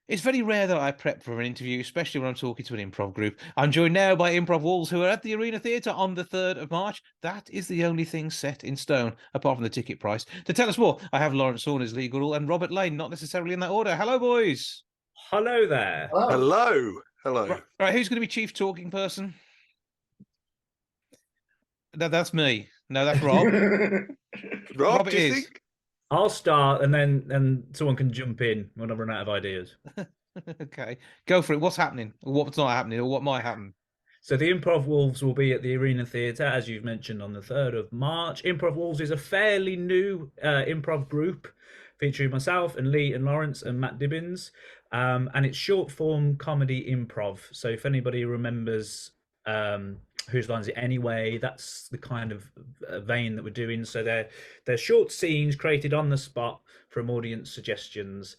It's very rare that I prep for an interview, especially when I'm talking to an improv group. I'm joined now by Improv Wolves, who are at the Arena Theatre on the 3rd of March. That is the only thing set in stone, apart from the ticket price. To tell us more, I have Lawrence Saunders, Lee Goodall, and Robert Lane, not necessarily in that order. Hello, boys. Hello there. Oh, Hello. Hello. Right, who's going to be chief talking person? That's me. No, that's Rob. Rob, Robert do you is. think? I'll start and then someone can jump in when I run out of ideas. Okay, go for it. What's happening? Or what's not happening? Or what might happen? So the Improv Wolves will be at the Arena Theatre, as you've mentioned, on the 3rd of March. Improv Wolves is a fairly new improv group featuring myself and Lee and Lawrence and Matt Dibbins. And it's short form comedy improv. So if anybody remembers Whose Lines It Anyway, that's the kind of vein that we're doing. So they're short scenes created on the spot from audience suggestions,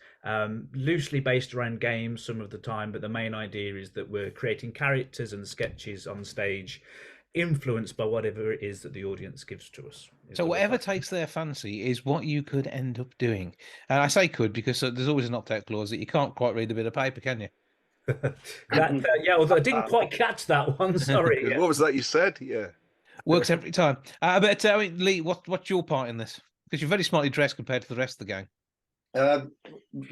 loosely based around games some of the time, but the main idea is that we're creating characters and sketches on stage influenced by whatever it is that the audience gives to us. So whatever takes their fancy is what you could end up doing. And I say could because there's always an opt-out clause that you can't quite read a bit of paper, can you? Yeah, although I didn't quite catch that one. Sorry. What was that you said? Yeah. Works every time. But I mean, Lee, what's your part in this? Because you're very smartly dressed compared to the rest of the gang.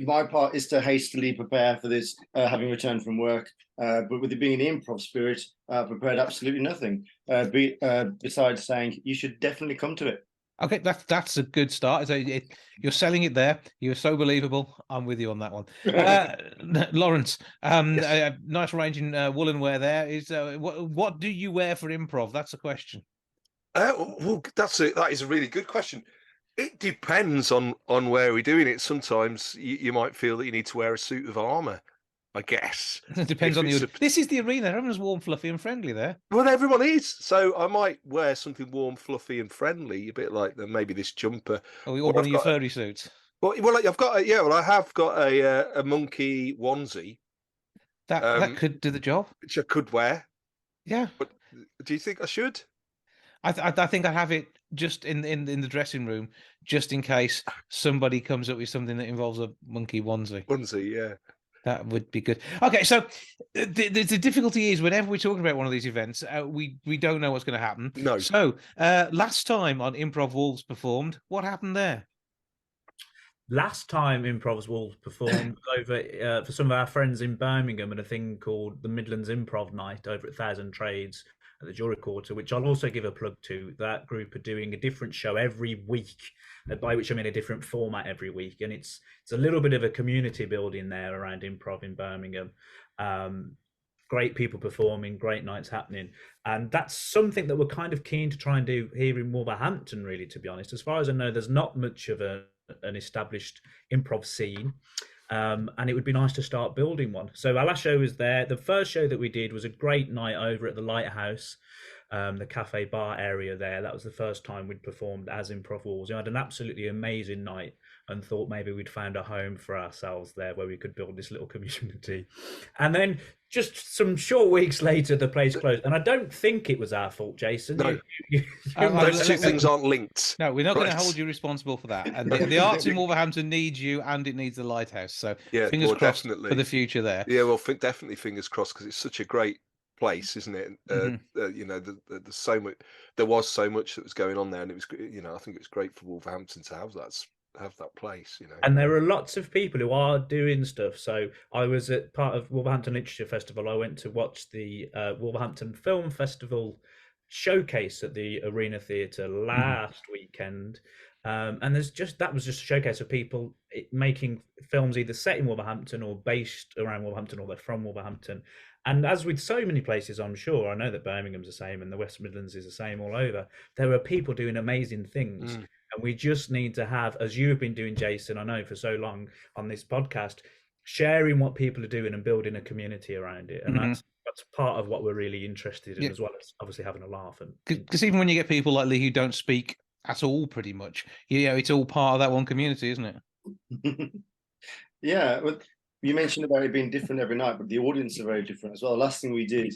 my part is to hastily prepare for this, having returned from work. But with it being an improv spirit, prepared absolutely nothing. Besides saying you should definitely come to it. Okay, that's a good start. You're selling it there. You're so believable. I'm with you on that one. Lawrence, Yes. nice range in woolen wear there. Is what do you wear for improv? That's a question. Well, that is a really good question. It depends on where we're doing it. Sometimes you might feel that you need to wear a suit of armor, I guess. It depends on the. This is the arena. Everyone's warm, fluffy, and friendly there. Well, everyone is. So I might wear something warm, fluffy, and friendly, a bit like maybe this jumper. Or one of your furry suits. Well, I've got I have got a monkey onesie That could do the job. which I could wear. Yeah. But do you think I should? I think I have it just in the dressing room, just in case somebody comes up with something that involves a monkey onesie. Onesie, yeah. That would be good. Okay, so the difficulty is whenever we're talking about one of these events, we don't know what's going to happen. No. So last time on Improv Wolves performed, what happened there? Last time Improv Wolves performed over for some of our friends in Birmingham at a thing called the Midlands Improv Night over at Thousand Trades at the Jury Quarter, which I'll also give a plug to. That group are doing a different show every week, by which I mean a different format every week, and it's a little bit of a community building there around improv in Birmingham. Great people performing, great nights happening, and that's something that we're kind of keen to try and do here in Wolverhampton. Really, to be honest, as far as I know, there's not much of an established improv scene. And it would be nice to start building one. So our last show was there. The first show that we did was a great night over at the Light House, the cafe bar area there. That was the first time we'd performed as Improv Wolves. We had an absolutely amazing night and thought maybe we'd found a home for ourselves there where we could build this little community. And then just some short weeks later, the place closed. And I don't think it was our fault, Jason. No. Those two things aren't linked. No, we're not going to hold you responsible for that. And the arts in Wolverhampton needs you, and it needs the Lighthouse. So yeah, fingers crossed definitely for the future there. Yeah, well, definitely fingers crossed, because it's such a great place, isn't it? You know, there's so much. There was so much that was going on there, and it was, you know, I think it was great for Wolverhampton to have that place, you know. And there are lots of people who are doing stuff. So I was at part of Wolverhampton Literature Festival. I went to watch the Wolverhampton Film Festival showcase at the Arena Theatre last weekend. And that was just a showcase of people making films either set in Wolverhampton or based around Wolverhampton, or they're from Wolverhampton. And as with so many places, I'm sure, I know that Birmingham's the same and the West Midlands is the same all over. There are people doing amazing things. And we just need to have, as you have been doing, Jason, I know for so long on this podcast, sharing what people are doing and building a community around it. And that's part of what we're really interested in, as well as obviously having a laugh. Because even when you get people like Lee who don't speak at all, pretty much, it's all part of that one community, isn't it? Yeah, well, you mentioned about it being different every night, but the audience are very different as well. The last thing we did,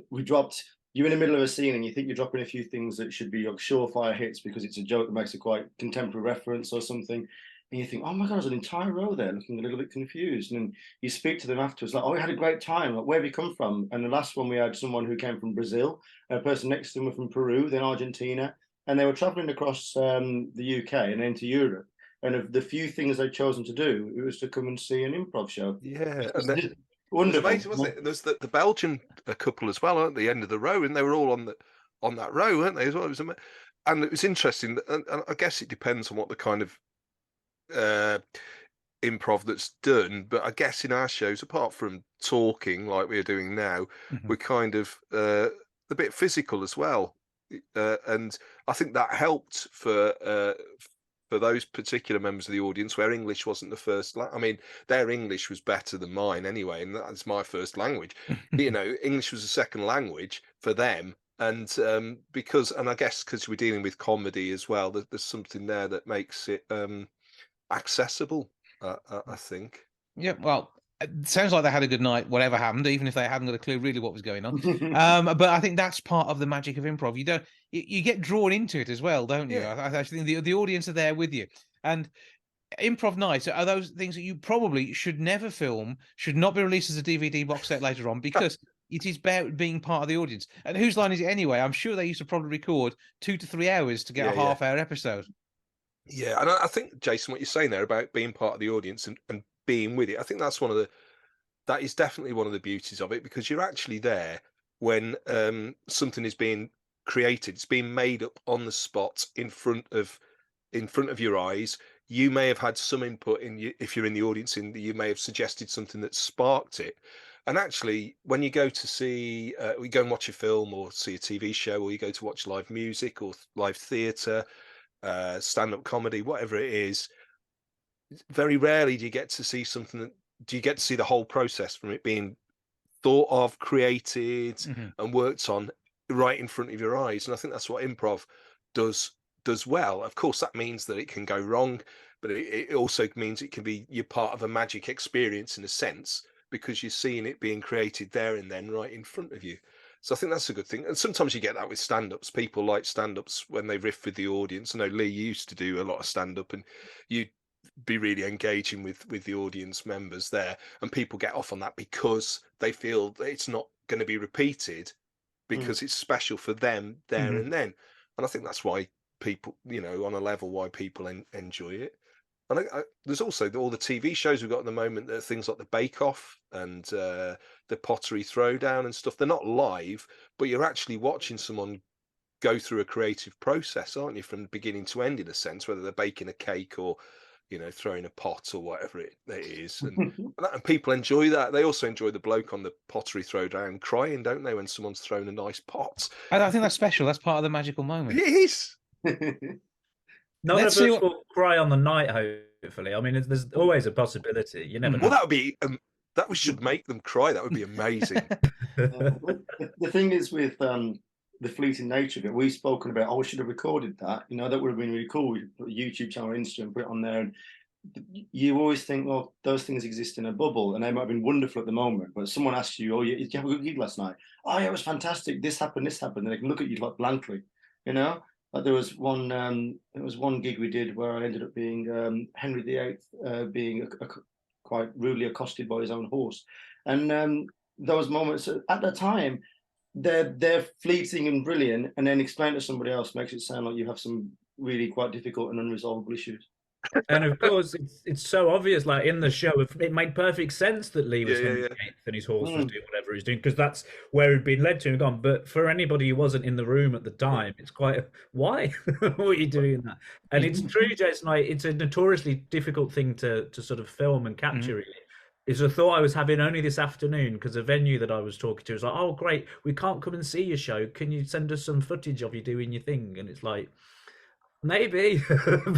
we dropped. You're in the middle of a scene and you think you're dropping a few things that should be like surefire hits because it's a joke that makes a quite contemporary reference or something. and you think, oh my God, there's an entire row there looking a little bit confused. And then you speak to them afterwards, like, oh, we had a great time. Like, where have you come from? And the last one, we had someone who came from Brazil, a person next to them were from Peru, then Argentina, and they were traveling across the UK and into Europe. And of the few things they'd chosen to do, it was to come and see an improv show. Yeah, It's and wonderful. it was amazing, wasn't it? There's the Belgian couple as well at the end of the row, and they were all on that row, weren't they? As well, and it was interesting. And I guess it depends on what the kind of improv that's done. But I guess in our shows, apart from talking like we're doing now, we're kind of a bit physical as well, and I think that helped for those particular members of the audience where English wasn't the first. I mean, their English was better than mine anyway, and that's my first language. You know, English was a second language for them, and I guess because we're dealing with comedy as well, there's something there that makes it accessible. I think. Yeah, well, it sounds like they had a good night, whatever happened, even if they hadn't got a clue really what was going on. But I think that's part of the magic of improv. You get drawn into it as well, don't you? Yeah. I think the audience are there with you. And improv nights are those things that you probably should never film, should not be released as a DVD box set later on, because it is about being part of the audience. And whose line is it anyway? I'm sure they used to probably record 2 to 3 hours to get a half-hour episode. Yeah, and I think, Jason, what you're saying there about being part of the audience and being with it, I think that is definitely one of the beauties of it, because you're actually there when something is being created. It's being made up on the spot in front of your eyes. You may have had some input if you're in the audience, you may have suggested something that sparked it. And actually, when you go to see, we go and watch a film or see a TV show, or you go to watch live music or live theatre, stand-up comedy, whatever it is, very rarely do you get to see the whole process from it being thought of, created, and worked on right in front of your eyes. And I think that's what improv does well. Of course, that means that it can go wrong, but it also means it can be you're part of a magic experience in a sense, because you're seeing it being created there and then right in front of you. So I think that's a good thing. And sometimes you get that with stand-ups. People like stand-ups when they riff with the audience. I know Lee used to do a lot of stand-up, and you'd be really engaging with the audience members there, and people get off on that because they feel that it's not going to be repeated, because it's special for them there and then. And I think that's why people, on a level, why people enjoy it. And there's also all the TV shows we've got at the moment. There are things like the Bake Off and the Pottery Throwdown and stuff. They're not live, but you're actually watching someone go through a creative process, aren't you, from beginning to end, in a sense, whether they're baking a cake or, throwing a pot or whatever it is. And people enjoy that. They also enjoy the bloke on the Pottery Throwdown crying, don't they, when someone's thrown a nice pot. I think that's special. That's part of the magical moment. It is. None of us will cry on the night, hopefully. I mean, there's always a possibility. You never know. Well, that would be that should make them cry. That would be amazing. The thing is with the fleeting nature of it, we've spoken about, we should have recorded that. That would have been really cool. We put a YouTube channel, Instagram, put it on there. And you always think, well, those things exist in a bubble, and they might have been wonderful at the moment. But someone asks you, did you have a good gig last night? Oh, yeah, it was fantastic. This happened. And they can look at you like blankly, Like there was one gig we did where I ended up being Henry VIII being quite rudely accosted by his own horse, and those moments at the time, they're fleeting and brilliant, and then explain to somebody else makes it sound like you have some really quite difficult and unresolvable issues. And of course, it's so obvious. Like in the show, it made perfect sense that Lee was Henry VIII and his horse was doing whatever he's doing, because that's where he'd been led to and gone. But for anybody who wasn't in the room at the time, it's quite why? What are you doing that? And it's true, Jason. It's a notoriously difficult thing to sort of film and capture. Really, it's a thought I was having only this afternoon, because a venue that I was talking to was like, "Oh, great, we can't come and see your show. Can you send us some footage of you doing your thing?" And it's like, maybe,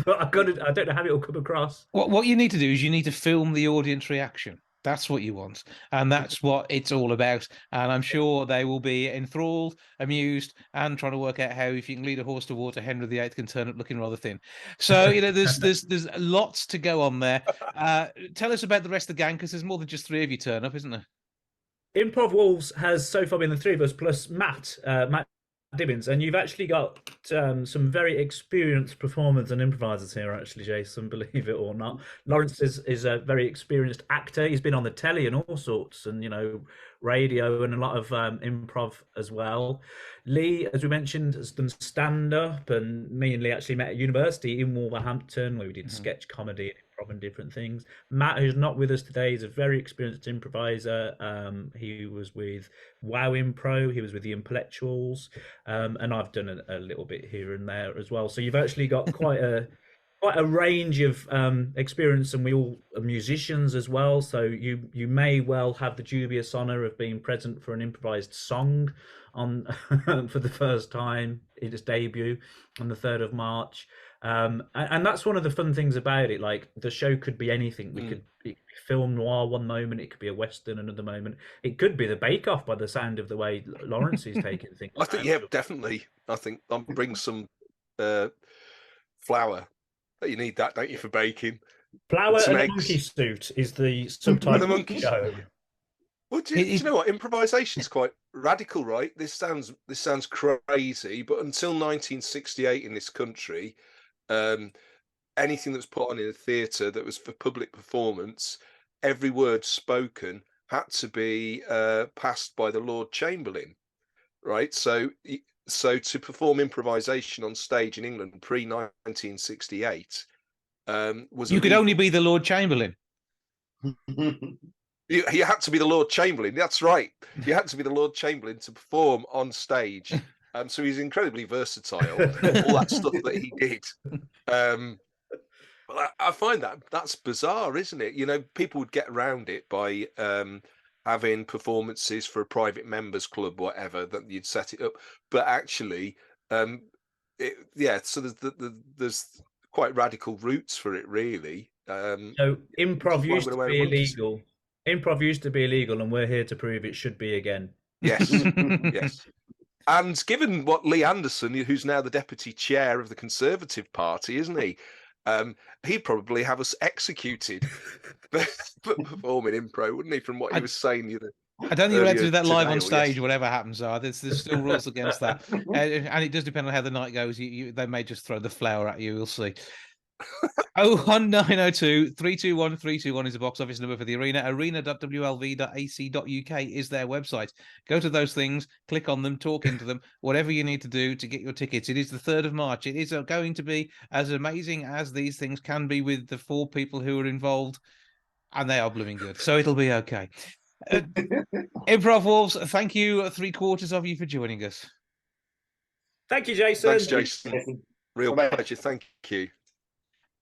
but I don't know how it will come across. What you need to do is you need to film the audience reaction. That's what you want, and that's what it's all about. And I'm sure they will be enthralled, amused, and trying to work out how, if you can lead a horse to water, Henry VIII can turn up looking rather thin. So there's lots to go on there. Tell us about the rest of the gang, because there's more than just 3 of you turn up, isn't there? Improv Wolves has so far been the 3 of us plus Matt Dibbins, and you've actually got some very experienced performers and improvisers here, actually, Jason, believe it or not. Lawrence is a very experienced actor. He's been on the telly and all sorts, and, you know, radio and a lot of improv as well. Lee, as we mentioned, has done stand-up, and me and Lee actually met at university in Wolverhampton, where we did sketch comedy and improv and different things. Matt, who's not with us today, is a very experienced improviser. He was with Wow Impro, he was with the Intellectuals, and I've done a little bit here and there as well. So you've actually got quite a range of experience, and we all are musicians as well. So you may well have the dubious honour of being present for an improvised song on for the first time in its debut on the 3rd of March. And that's one of the fun things about it. Like, the show could be anything. It could be film noir one moment, it could be a western another moment, it could be the Bake Off by the sound of the way Lawrence is taking things. I think, yeah, definitely. I think I'll bring some flour. You need that, don't you, for baking? Flour and a eggs. monkey suit is the subtitle of the show. Well, do you know what? Improvisation is quite radical, right? This sounds crazy, but until 1968 in this country, anything that was put on in a theatre that was for public performance, every word spoken had to be passed by the Lord Chamberlain, right? So to perform improvisation on stage in England pre-1968 was you could only be the Lord Chamberlain. You had to be the Lord Chamberlain. That's right. You had to be the Lord Chamberlain to perform on stage. So he's incredibly versatile. All that stuff that he did. But I find that's bizarre, isn't it? You know, people would get around it by having performances for a private members club, whatever, that you'd set it up. But actually, so there's quite radical roots for it, really. So improv used to be illegal. Improv used to be illegal, and we're here to prove it should be again. Yes, yes. And given what Lee Anderson, who's now the deputy chair of the Conservative Party, isn't he? He'd probably have us executed for performing improv, wouldn't he? From what he was saying the other. I don't think you're allowed to do that live on stage, whatever happens. There's still rules against that, and it does depend on how the night goes. They may just throw the flour at you. We'll see. 01902 321 321 is the box office number for the arena. Arena.wlv.ac.uk is their website. Go to those things, click on them, talk into them, whatever you need to do to get your tickets. It is the 3rd of March. It is going to be as amazing as these things can be with the 4 people who are involved, and they are blooming good. So it'll be okay. Improv Wolves, thank you, 3/4 of you, for joining us. Thank you, Jason. Thanks, Jason. Real pleasure. Thank you.